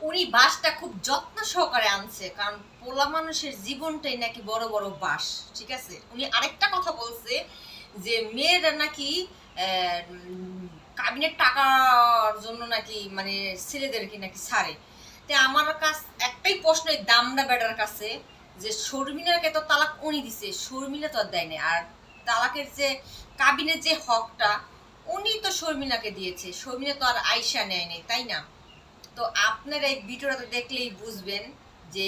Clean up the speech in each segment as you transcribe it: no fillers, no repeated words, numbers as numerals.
উনি বাসটা খুব যত্ন সহকারে আনছে, কারণ পোলা মানুষের জীবনটাই নাকি বড় বড় বাস। ঠিক আছে, উনি আরেকটা কথা বলছে যে মেয়েরা নাকি কাবিনের টাকার জন্য নাকি মানে ছেলেদেরকে নাকি ছাড়ে। তো আমার কাছে একটাই প্রশ্ন এই দামড়া বেটার কাছে, যে শর্মিলাকে তো তালাক উনি দিছে, শর্মিলা তো আর দেয় না। আর তালাকের যে কাবিনের যে হকটা উনি তো শর্মিলাকে দিয়েছে, শর্মিলা তো আর আয়সা নেয় নাই, তাই না? তো আপনারা এই ভিডিওটা দেখলেই বুঝবেন যে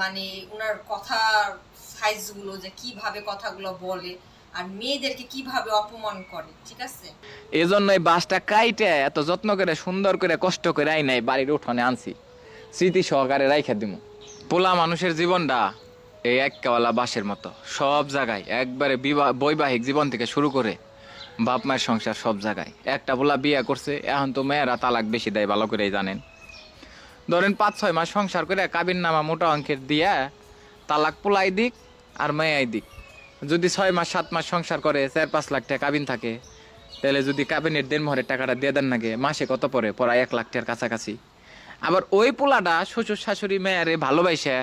মানে ওনার কথার সাইজগুলো, যে কিভাবে কথাগুলো বলে আর মেয়েদেরকে কিভাবে অপমান করে। ঠিক আছে, এজন্য এই বাসটা কাইটে এত যত্ন করে সুন্দর করে কষ্ট করে আই নাই বাড়ির উঠোনে আনছি, স্মৃতি সহকারে রাইখা দিমু। পোলা মানুষের জীবনটা এই এককাওয়ালা বাসের মতো, সব জায়গায় একবারে বৈবাহিক জীবন থেকে শুরু করে বাপ মায়ের সংসার সব জায়গায়। একটা পোলা বিয়ে করছে, এখন তো মেয়েরা তালাক বেশি দেয়, ভালো করেই জানেন। ধরেন 5-6 মাস সংসার করে কাবিন নামা মোটা অঙ্কের দিয়া তালাক পোলাই দিক আর মেয়াই দিক। যদি 6 মাস 7 মাস সংসার করে 4-5 লাখ টাকা কাবিন থাকে, তাহলে যদি কাবিনের দেনমোহরের টাকাটা দিয়ে দেন নাকি মাসে কত পড়ে? পড়ায় 1 লাখ টাকার কাছাকাছি। আবার ওই পোলাটা শ্বশুর শাশুড়ি মেয়ারে ভালোবাসে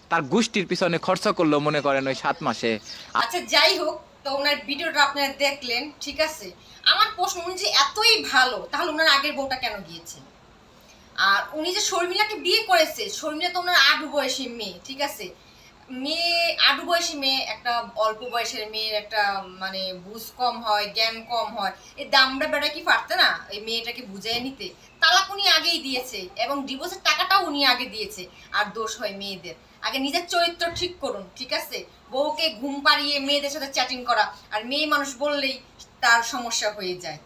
তার গোষ্ঠীর পিছনে খরচ করলো মনে করেন ওই 7 মাসে। আচ্ছা যাই হোক, তো ওনার ভিডিওটা আপনারা দেখলেন। ঠিক আছে, আমার প্রশ্ন, উনি যে এতই ভালো, তাহলে ওনার আগের বউটা কেন গিয়েছে? আর উনি যে শর্মিলাকে বিয়ে করেছে, শর্মিলা তো ওনার আডু বয়সী মেয়ে। ঠিক আছে, মেয়ে আডু বয়সী মেয়ে, একটা অল্প বয়সের মেয়ের একটা মানে বুঝ কম হয়, জ্ঞান কম হয়, এই দামড়া বেড়া কি পারতে না এই মেয়েটাকে বুঝিয়ে নিতে? তালাক উনি আগেই দিয়েছে এবং ডিভোর্সের টাকাটাও উনি আগে দিয়েছে। আর দোষ হয় মেয়েদের। আগে নিজের চরিত্র ঠিক করুন। ঠিক আছে, বউকে ঘুম পাড়িয়ে মেয়েদের সাথে চ্যাটিং করা, আর মেয়ে মানুষ বললেই তার সমস্যা হয়ে যায়।